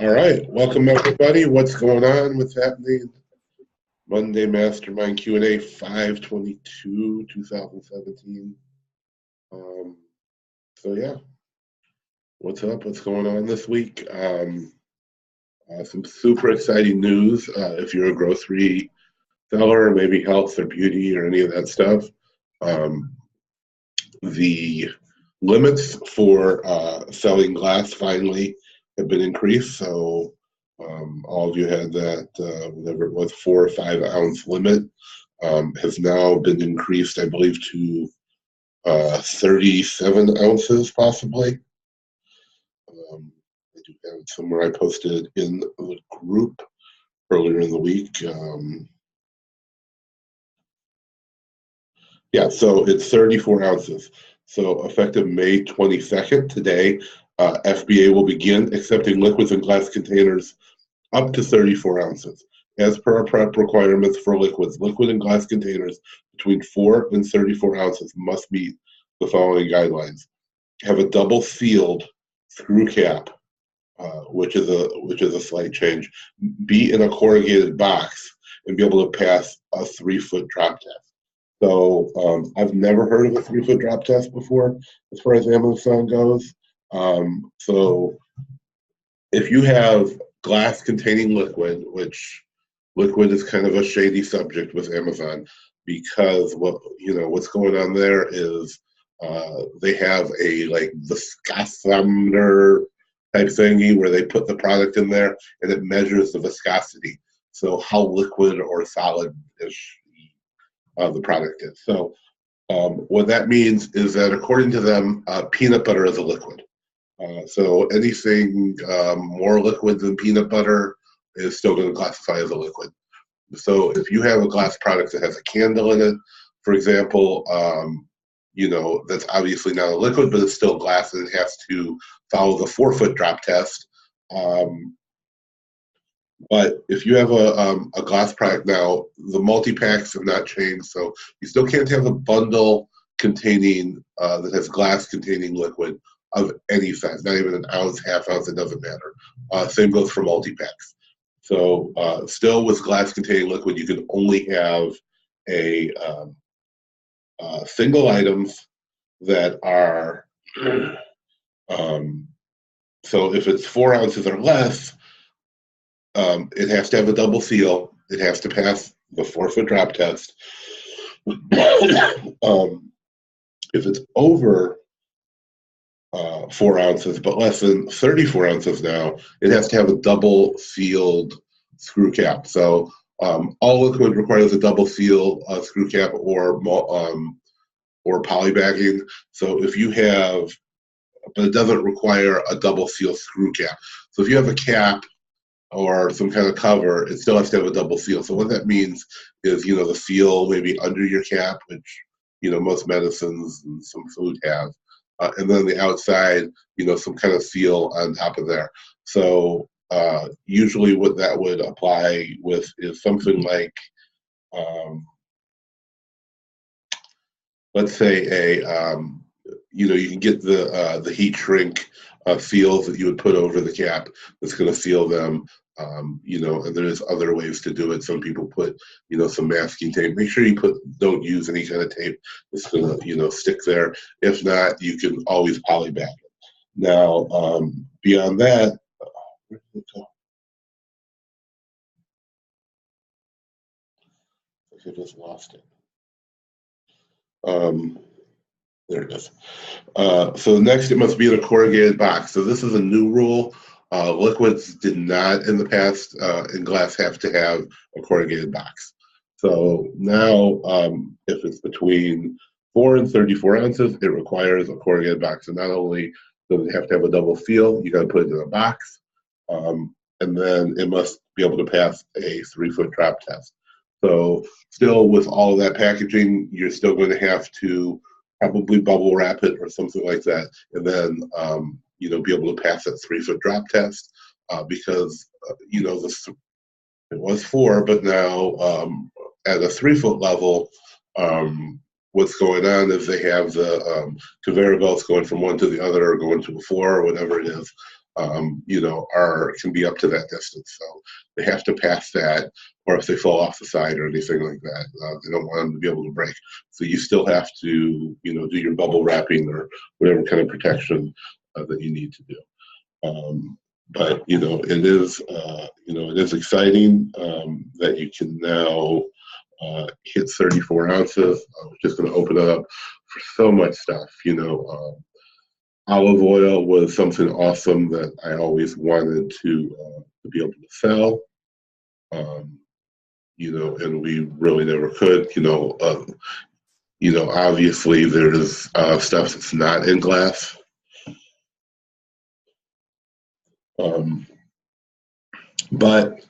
All right, welcome everybody. What's going on? What's happening? Monday Mastermind Q&A 5/22/2017. So yeah, what's up? What's going on this week? Some super exciting news. If you're a grocery seller, maybe health or beauty or any of that stuff, the limits for selling glass finally have been increased. So all of you had that, whatever it was, 4 or 5 ounce limit, has now been increased, I believe, to 37 ounces possibly. I do have it somewhere. I posted in the group earlier in the week. Yeah, so it's 34 ounces. So effective May 22nd, today, FBA will begin accepting liquids and glass containers up to 34 ounces. As per our prep requirements for liquids, liquid and glass containers between 4 and 34 ounces must meet the following guidelines. Have a double sealed screw cap, which is a slight change. Be in a corrugated box and be able to pass a 3-foot drop test. So I've never heard of a 3-foot drop test before, as far as Amazon goes. So if you have glass containing liquid, which liquid is kind of a shady subject with Amazon, because what's going on there is they have a viscosometer type thingy where they put the product in there and it measures the viscosity. So how liquid or solid-ish the product is. So what that means is that according to them, peanut butter is a liquid. So anything more liquid than peanut butter is still going to classify as a liquid. So if you have a glass product that has a candle in it, for example, that's obviously not a liquid, but it's still glass and it has to follow the 4-foot drop test. But if you have a glass product now, the multi-packs have not changed, so you still can't have a bundle containing that has glass containing liquid of any size, not even an ounce, half ounce, it doesn't matter. Same goes for multi-packs. So still with glass containing liquid, you can only have a single items that are, so if it's 4 ounces or less, it has to have a double seal. It has to pass the 4-foot drop test. If it's over 4 ounces, but less than 34 ounces now, it has to have a double sealed screw cap. So all liquid requires a double seal screw cap or polybagging. So if you have, but it doesn't require a double seal screw cap. So if you have a cap or some kind of cover, it still has to have a double seal. So what that means is, the seal maybe under your cap, which, most medicines and some food have. And then the outside, some kind of seal on top of there. So usually what that would apply with is something like, let's say you can get the heat shrink seals that you would put over the cap that's going to seal them. And there's other ways to do it. Some people put, some masking tape. Make sure don't use any kind of tape that's going to, stick there. If not, you can always polybag it. Now, beyond that, where did it go? I just lost it. There it is. So next, it must be in a corrugated box. So this is a new rule. Liquids did not in the past in glass have to have a corrugated box. So now, if it's between 4 and 34 ounces, it requires a corrugated box. And not only does it have to have a double seal, you got to put it in a box, and then it must be able to pass a 3-foot drop test. So still, with all of that packaging, you're still going to have to probably bubble wrap it or something like that, and then be able to pass that 3-foot drop test because it was 4, but now at a 3-foot level, what's going on is they have the conveyor belts going from one to the other, or going to a 4, or whatever it is. can be up to that distance. So they have to pass that, or if they fall off the side or anything like that, they don't want them to be able to break. So you still have to, do your bubble wrapping or whatever kind of protection that you need to do. But it is exciting that you can now hit 34 ounces, which is going to open it up for so much stuff. Olive oil was something awesome that I always wanted to be able to sell. And we really never could. Obviously there's stuff that's not in glass. But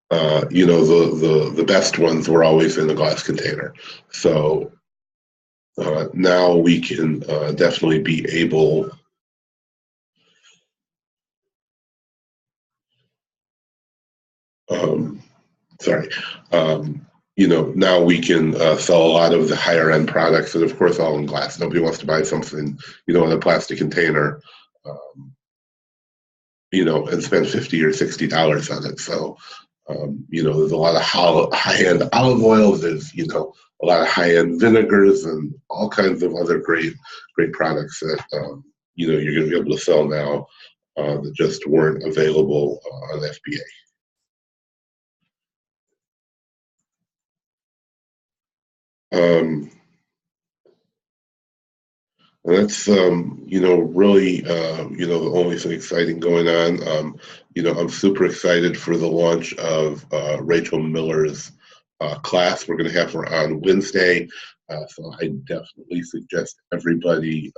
the best ones were always in a glass container. So now we can definitely be able now we can sell a lot of the higher end products, and of course all in glass. Nobody wants to buy something, in a plastic container, and spend $50 or $60 on it. So, there's a lot of high-end olive oils. There's, a lot of high-end vinegars and all kinds of other great products that, you're going to be able to sell now that just weren't available on FBA. That's really the only thing exciting going on. I'm super excited for the launch of Rachel Miller's class. We're going to have her on Wednesday, so I definitely suggest everybody,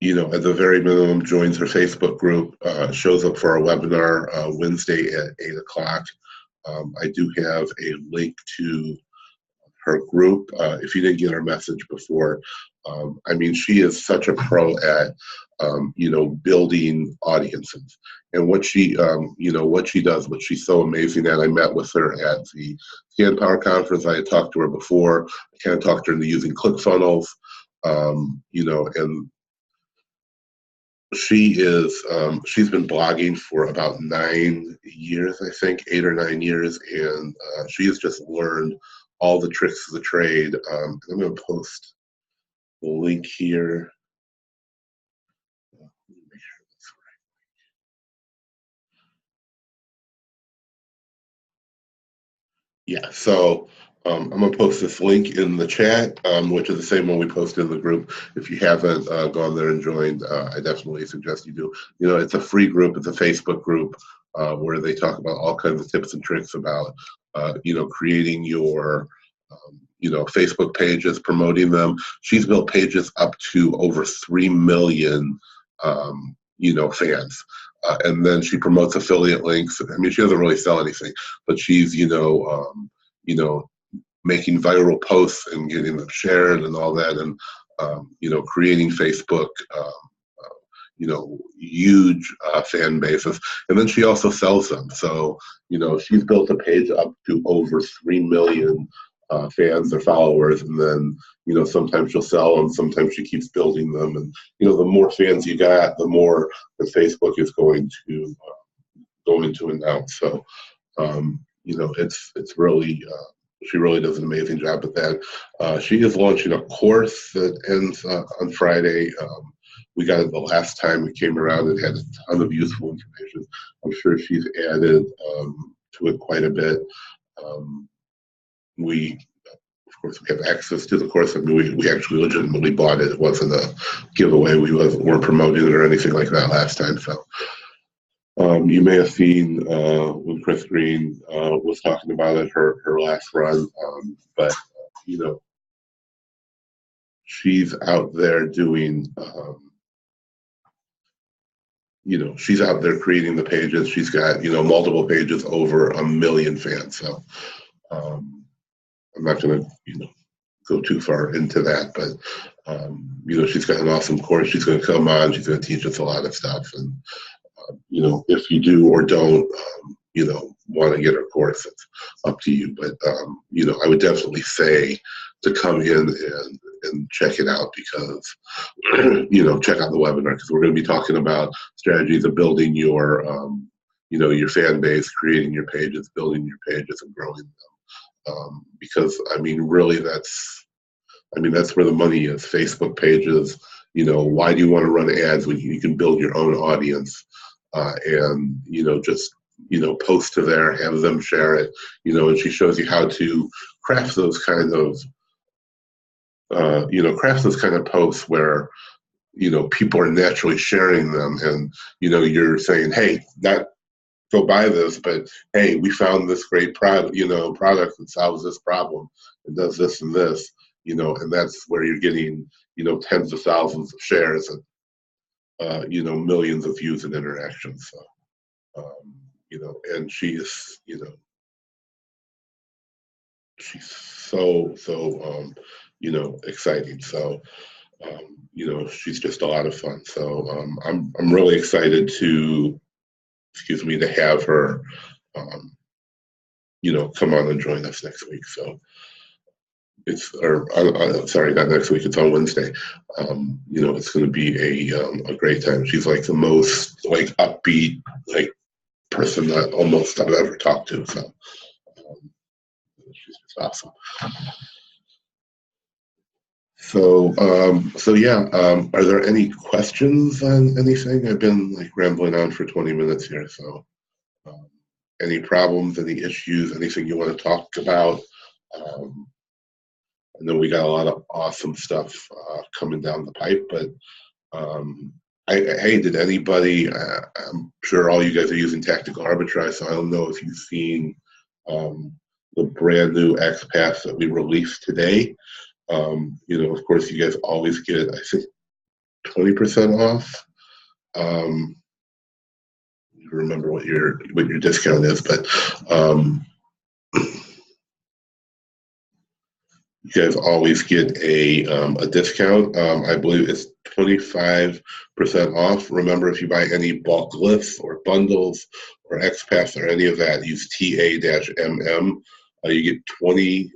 at the very minimum, joins her Facebook group, shows up for our webinar Wednesday at 8 o'clock. I do have a link to her group. If you didn't get her message before, she is such a pro at, building audiences. And what she does, what she's so amazing at. I met with her at the Scan Power Conference. I had talked to her before. I kind of talked her into using ClickFunnels, and she's been blogging for about 9 years, I think, 8 or 9 years, and she has just learned all the tricks of the trade. I'm going to post the link here. Make sure that's right. Yeah, so I'm going to post this link in the chat, which is the same one we posted in the group. If you haven't gone there and joined, I definitely suggest you do. It's a free group. It's a Facebook group where they talk about all kinds of tips and tricks about, creating your Facebook pages, promoting them. She's built pages up to over 3 million, fans. And then she promotes affiliate links. She doesn't really sell anything, but she's, making viral posts and getting them shared and all that, and, creating Facebook, huge fan bases. And then she also sells them. So, she's built a page up to over 3 million fans or followers, and then sometimes she'll sell them, sometimes she keeps building them, and the more fans you got, the more that Facebook is going to announce. So it's really she really does an amazing job with that. She is launching a course that ends on Friday. We got it the last time it came around. It had a ton of useful information. I'm sure she's added to it quite a bit. Of course, we have access to the course. We actually legitimately bought it. It wasn't a giveaway. We weren't promoting it or anything like that last time. So you may have seen when Chris Green was talking about it, her last run. But she's out there doing. She's out there creating the pages. She's got multiple pages, over 1 million fans. So. I'm not going to, go too far into that, but she's got an awesome course. She's going to come on. She's going to teach us a lot of stuff, and if you do or don't, want to get her course, it's up to you. But I would definitely say to come in and check it out, because check out the webinar, because we're going to be talking about strategies of building your your fan base, creating your pages, building your pages, and growing them. Because really, that's where the money is. Facebook pages. Why do you want to run ads when you can build your own audience, and just post to there, have them share it, and she shows you how to craft those kind of posts where people are naturally sharing them, and you're saying, hey, not go buy this, but hey, we found this great product that solves this problem and does this and this, and that's where you're getting tens of thousands of shares and millions of views and interactions. So and she's so exciting. So she's just a lot of fun. So I'm really excited to have her come on and join us next week. So sorry, not next week, it's on Wednesday. It's going to be a great time. She's like the most upbeat person that almost I've ever talked to. So she's just awesome. So yeah, are there any questions on anything? I've been rambling on for 20 minutes here. So any problems, any issues, anything you want to talk about? I know we got a lot of awesome stuff coming down the pipe, but hey, did anybody, I'm sure all you guys are using Tactical Arbitrage, so I don't know if you've seen the brand new Xpath that we released today. Of course, you guys always get, I think, 20% off. Remember what your discount is, but you guys always get a discount. I believe it's 25% off. Remember, if you buy any bulk lifts or bundles or Xpath or any of that, use TA-MM. You get 25%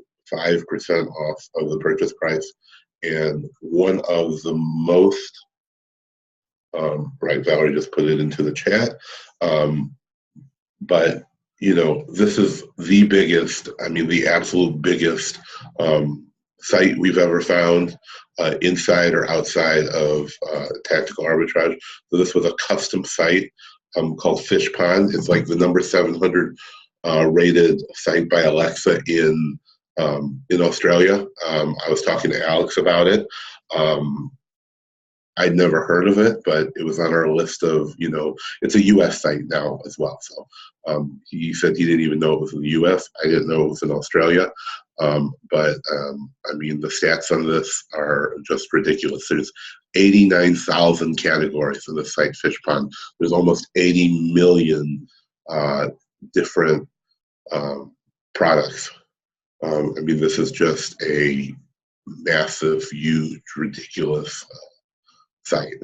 off of the purchase price. And one of the most, right, Valerie just put it into the chat, but this is the biggest, the absolute biggest site we've ever found inside or outside of Tactical Arbitrage. So this was a custom site called Fish Pond. It's like the number 700 rated site by Alexa in Australia. I was talking to Alex about it. I'd never heard of it, but it was on our list of, it's a U.S. site now as well. So he said he didn't even know it was in the U.S. I didn't know it was in Australia. But the stats on this are just ridiculous. There's 89,000 categories in the site Fish Pond. There's almost 80 million different products. This is just a massive, huge, ridiculous site.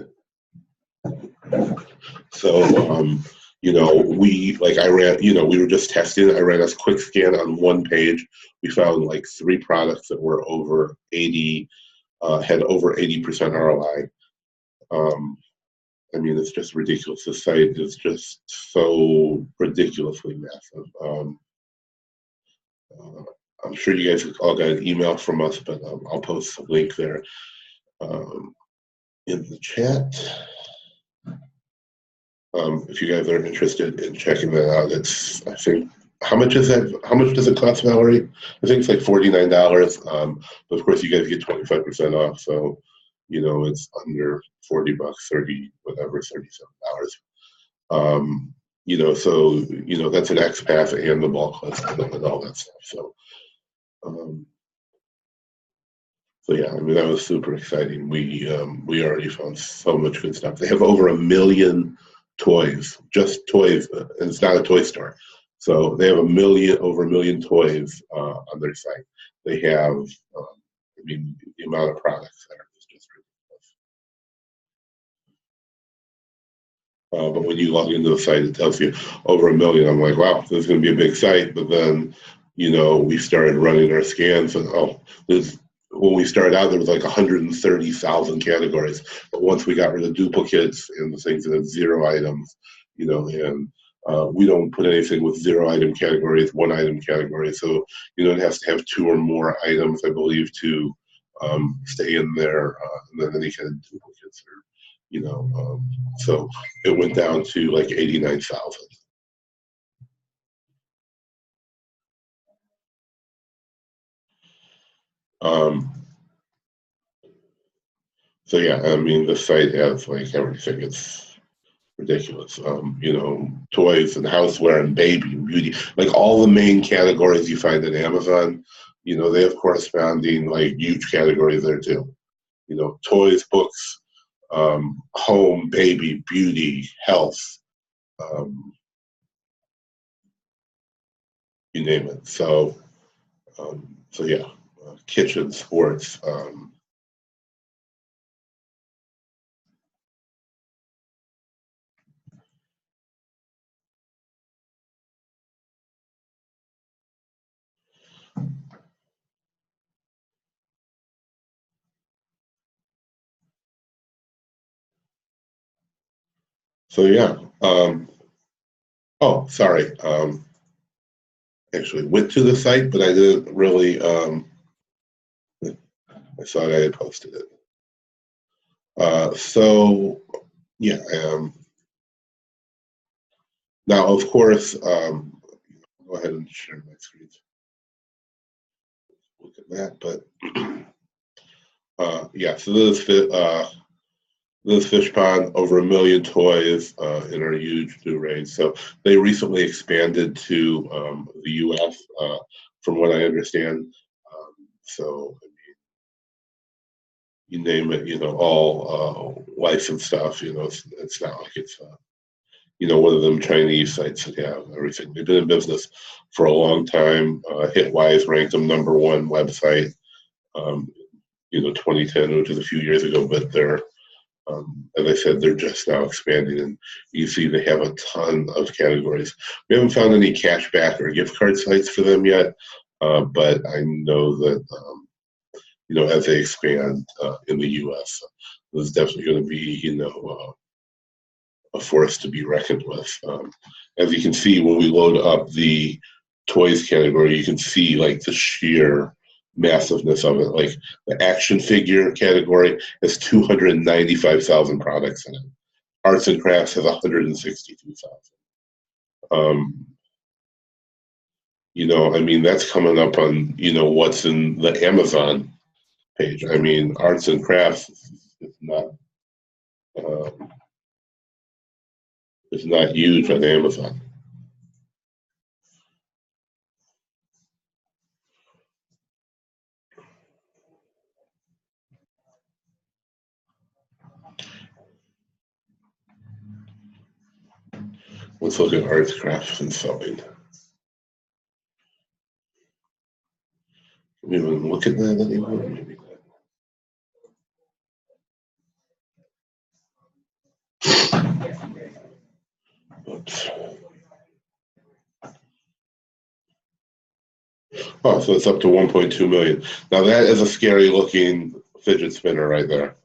So, we were just testing. I ran a quick scan on one page. We found 3 products that were over 80, had over 80% ROI. It's just ridiculous. The site is just so ridiculously massive. I'm sure you guys all got an email from us, but I'll post a link there in the chat. If you guys are interested in checking that out, it's, I think, how much is that? How much does it cost, Valerie? I think it's like $49. But of course, you guys get 25% off, so it's under $40, 30, whatever, $37. So that's an Xpath and the bulk list and all that stuff. So, so yeah, that was super exciting. We already found so much good stuff. They have over 1 million toys, just toys, and it's not a toy store. So they have over 1 million toys on their site. They have, the amount of products there is just ridiculous. But when you log into the site, it tells you over 1 million. I'm like, wow, this is going to be a big site. But then, we started running our scans, and there's when we started out, there was like 130,000 categories. But once we got rid of duplicates and the things that have 0 items, and we don't put anything with 0 item categories, 1 item category. So, it has to have 2 or more items, I believe, to stay in there, and then any kind of duplicates so it went down to like 89,000. So yeah, I mean, the site has like everything. It's ridiculous. Toys and houseware and baby and beauty, like all the main categories you find at Amazon, they have corresponding like huge categories there too. Toys, books, home, baby, beauty, health, you name it. So yeah, kitchen, sports. So yeah. Oh, sorry. Actually went to the site, but I didn't really. I thought I had posted it. So yeah. Now, of course, go ahead and share my screen. Look at that, but yeah. So this fish pond, over 1 million toys in our huge new range. So they recently expanded to the U.S. From what I understand. So you name it, all licensed stuff. It's not like it's one of them Chinese sites that have everything. They've been in business for a long time. Hitwise ranked them #1 website. 2010, which is a few years ago, but they're as I said, they're just now expanding, and you see they have a ton of categories. We haven't found any cashback or gift card sites for them yet, but I know that as they expand in the U.S., there's definitely going to be a force to be reckoned with. As you can see, when we load up the toys category, you can see like the sheer massiveness of it. Like the action figure category has 295,000 products in it. Arts and crafts has 162,000. I mean, that's coming up on, what's in the Amazon page. I mean, arts and crafts is not uh, is not huge on Amazon. Let's look at arts, crafts, and sewing. We even look at that anymore? Maybe not. Oops. Oh, so it's up to 1.2 million. Now that is a scary looking fidget spinner right there.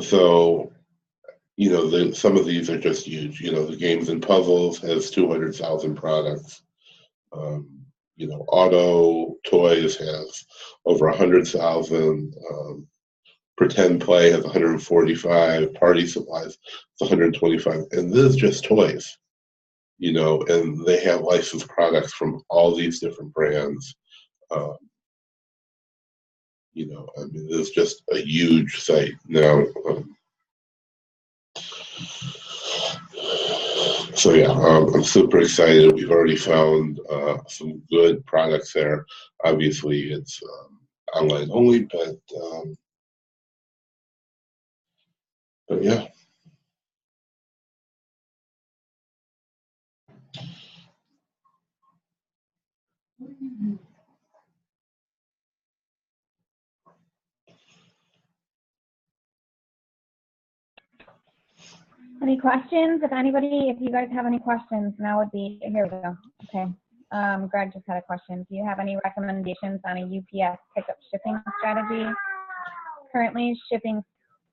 So some of these are just huge. The games and puzzles has 200,000 products. Auto toys has over 100,000. Pretend play has 145. Party supplies is 125, and this is just toys. And they have licensed products from all these different brands. Um, I mean, it's just a huge site now. So yeah, I'm super excited. We've already found some good products there. Obviously, it's online only, but yeah. Any questions? If you guys have any questions, now would be, here we go. Okay. Greg just had a question. Do you have any recommendations on a UPS pickup shipping strategy? Currently shipping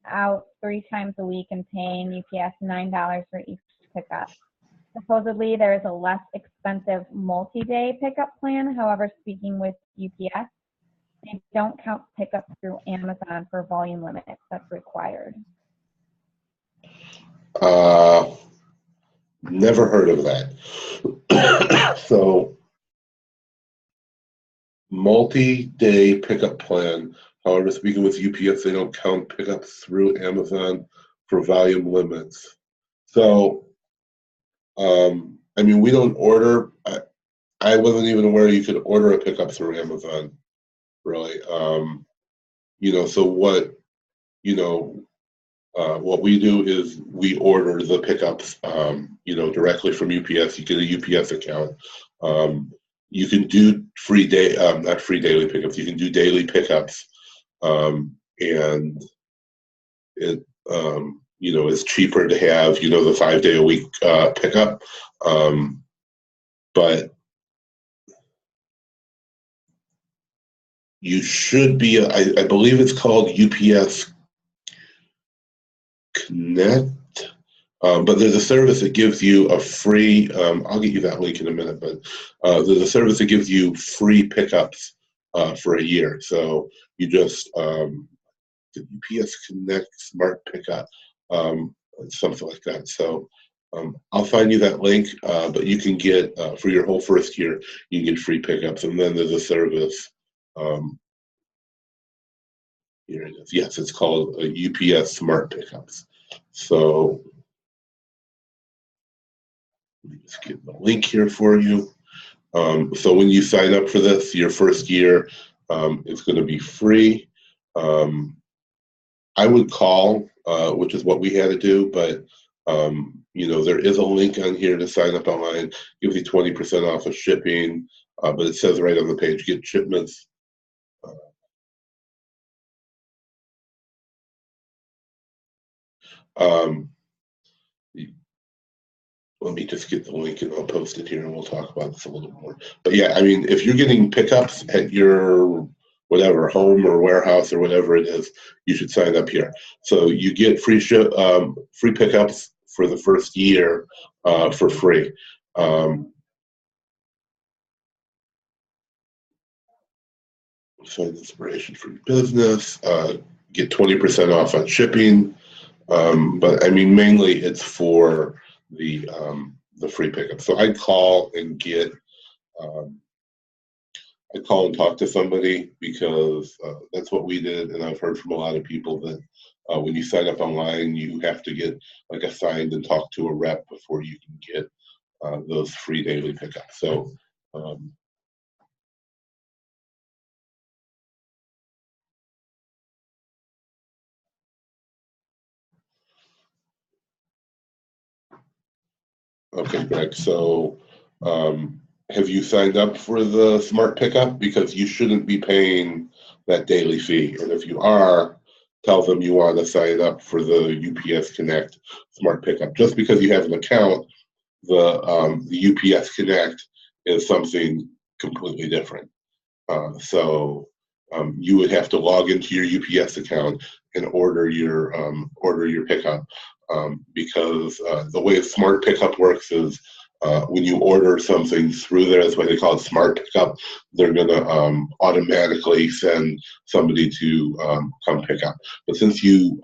out 3 times a week and paying UPS $9 for each pickup. Supposedly there is a less expensive multi-day pickup plan. However, speaking with UPS, they don't count pickups through Amazon for volume limits that's required. Never heard of that. So, multi-day pickup plan. However, speaking with UPS, they don't count pickups through Amazon for volume limits. So, I mean, we don't order. I wasn't even aware you could order a pickup through Amazon, really. You know, so what, you know, what we do is we order the pickups, you know, directly from UPS. You get a UPS account. You can do not free daily pickups. You can do daily pickups, and it, you know, is cheaper to have, you know, the 5-day-a-week pickup. But you should be, I believe it's called UPS Connect, but there's a service that gives you a free, I'll get you that link in a minute, but there's a service that gives you free pickups for a year. So you just, the UPS Connect Smart Pickup, something like that. So I'll find you that link, but you can get, for your whole first year, you can get free pickups. And then there's a service, here it is. Yes, it's called UPS Smart Pickups. So let me just get the link here for you. So when you sign up for this, your first year, it's going to be free. I would call, which is what we had to do, but you know, there is a link on here to sign up online. Gives you 20% off of shipping, but it says right on the page, get shipments. Let me just get the link and I'll post it here and we'll talk about this a little more. But yeah, I mean, if you're getting pickups at your whatever home or warehouse or whatever it is, you should sign up here. So you get free pickups for the first year for free. Find inspiration for your business. Get 20% off on shipping. But I mean, mainly it's for the free pickup. So I'd call and get, I'd call and talk to somebody because that's what we did. And I've heard from a lot of people that when you sign up online, you have to get like assigned and talk to a rep before you can get those free daily pickups. So okay, Greg. So have you signed up for the smart pickup? Because you shouldn't be paying that daily fee. And if you are, tell them you want to sign up for the UPS Connect smart pickup. Just because you have an account, the UPS Connect is something completely different. So you would have to log into your UPS account and order your pickup because the way smart pickup works is when you order something through there, that's why they call it smart pickup. They're going to automatically send somebody to come pick up. But since you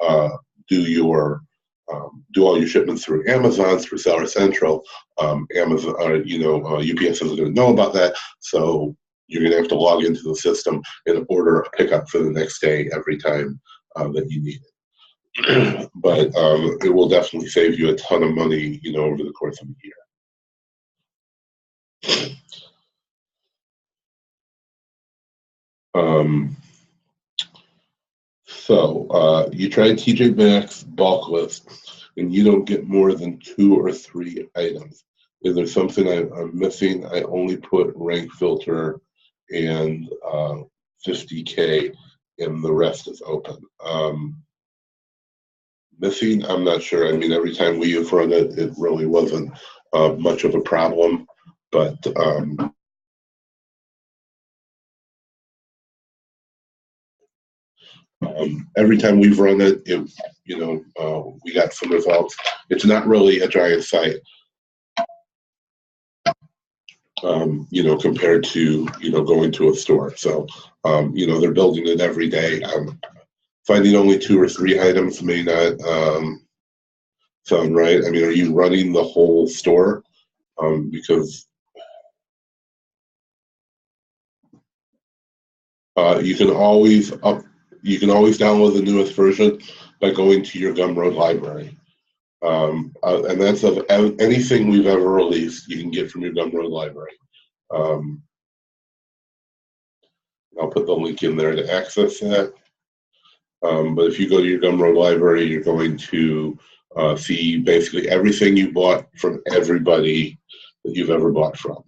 do all your shipments through Amazon, through Seller Central, Amazon, UPS isn't going to know about that. So you're going to have to log into the system and order a pickup for the next day every time that you need it. But it will definitely save you a ton of money, over the course of a year. So you try TJ Maxx bulk list, and you don't get more than 2 or 3 items. Is there something I'm missing? I only put rank filter and 50K, and the rest is open. Missing, I'm not sure. I mean, every time we have run it, it really wasn't much of a problem. But Every time we've run it, we got some results. It's not really a giant site, compared to, going to a store. So, they're building it every day. Finding only 2 or 3 items may not sound right. I mean, are you running the whole store? Because you can always download the newest version by going to your Gumroad library. And that's of anything we've ever released, you can get from your Gumroad library. I'll put the link in there to access that. But if you go to your Gumroad library, you're going to see basically everything you bought from everybody that you've ever bought from.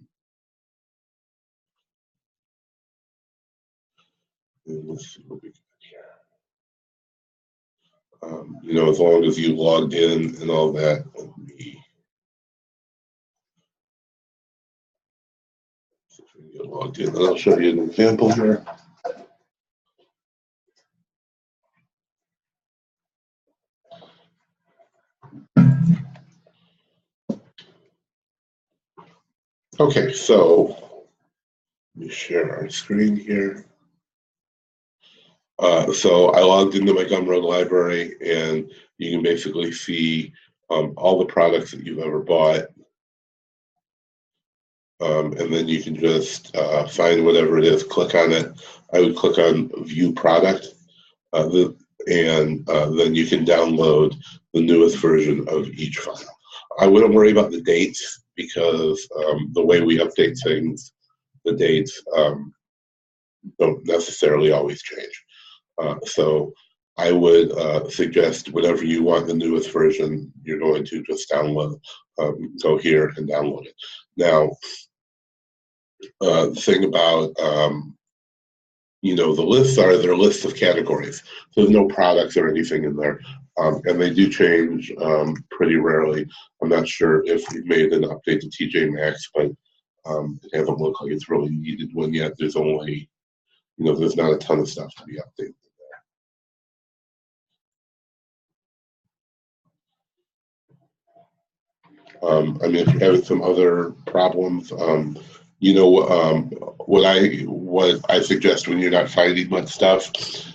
And let's see what we got here. As long as you logged in and all that. Let me see if we can get logged in. And I'll show you an example here. Okay, so let me share our screen here. So I logged into my Gumroad library, and you can basically see all the products that you've ever bought. And then you can just find whatever it is, click on it. I would click on View Product, and then you can download the newest version of each file. I wouldn't worry about the dates, because the way we update things, the dates don't necessarily always change. So I would suggest whenever you want the newest version, you're going to just download, go here and download it. Now, the thing about, the lists they're lists of categories. So there's no products or anything in there. And they do change pretty rarely. I'm not sure if we made an update to TJ Maxx, but it hasn't looked like it's really needed one yet. There's only, there's not a ton of stuff to be updated. I mean, if you're having some other problems, what I suggest when you're not finding much stuff, is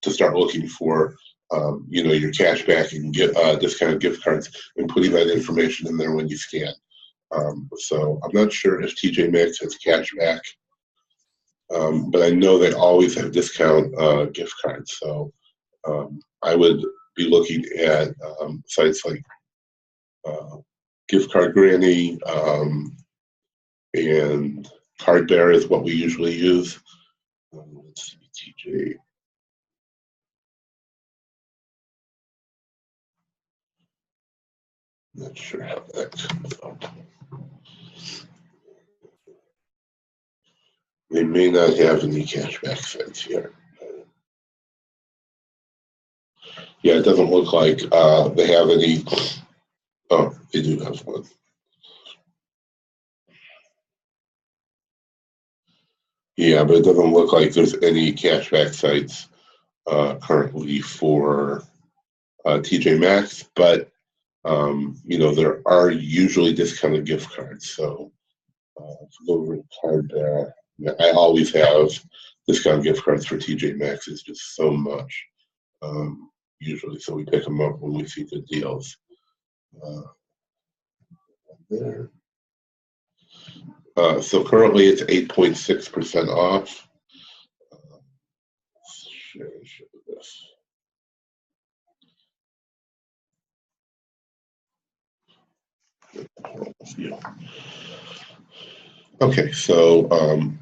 to start looking for, your cashback and discounted gift cards, and putting that information in there when you scan. So I'm not sure if TJ Maxx has cashback, but I know they always have discount gift cards. So I would be looking at sites like Gift Card Granny, and Card Bear is what we usually use. Let's see, TJ. Not sure how that comes up. They may not have any cashback sites here. Yeah, it doesn't look like they have any. Oh, they do have one. Yeah, but it doesn't look like there's any cashback sites currently for TJ Maxx, but there are usually discounted gift cards. So if we go over to Card Bear, I always have discount gift cards for TJ Maxx. It's just so much, usually. So we pick them up when we see good deals. There. So currently it's 8.6% off. Share this. Okay, so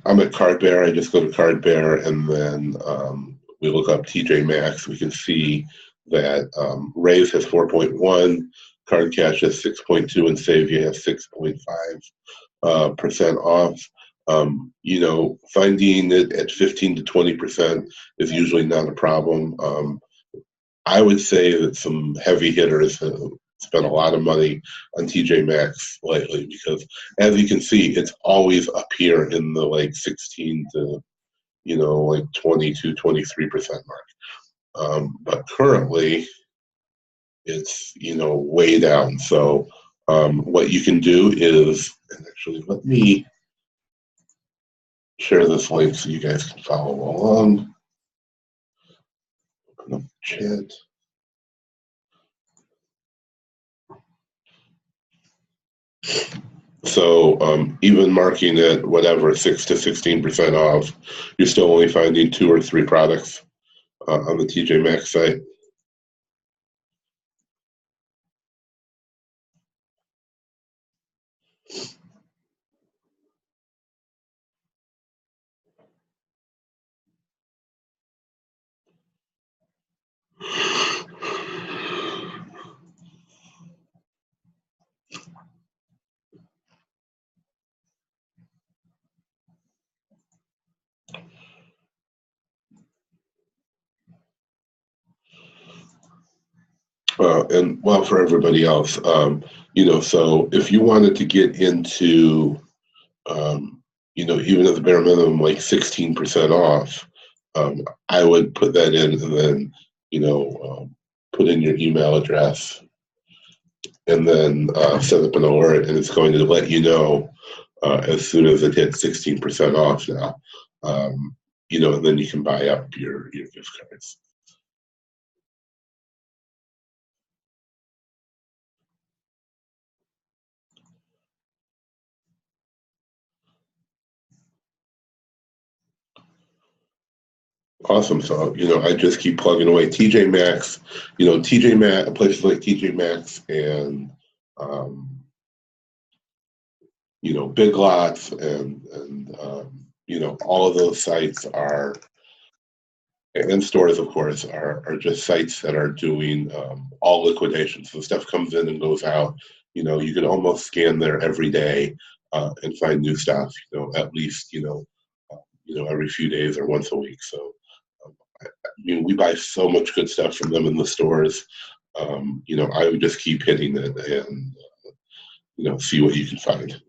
I'm at Card Bear. I just go to Card Bear, and then we look up TJ Maxx. We can see that Raise has 4.1, Card Cash has 6.2, and Savia has 6.5% off. Finding it at 15 to 20% is usually not a problem. I would say that some heavy hitters have spent a lot of money on TJ Maxx lately, because as you can see, it's always up here in the 16 to like 22, 23% mark. But currently, it's way down. So what you can do is, and actually let me share this link so you guys can follow along. Open up the chat. So even marking it whatever 6 to 16% off, you're still only finding 2 or 3 products on the TJ Maxx site. And well, for everybody else, so if you wanted to get into, even at the bare minimum, like 16% off, I would put that in and then, put in your email address and then set up an alert, and it's going to let you know as soon as it hits 16% off now. And then you can buy up your gift cards. Awesome. So, I just keep plugging away. TJ Maxx, places like TJ Maxx and, Big Lots and all of those sites are, and stores, of course, are just sites that are doing all liquidations. So stuff comes in and goes out. You can almost scan there every day and find new stuff, at least, every few days or once a week. So, we buy so much good stuff from them in the stores. I would just keep hitting it and, see what you can find.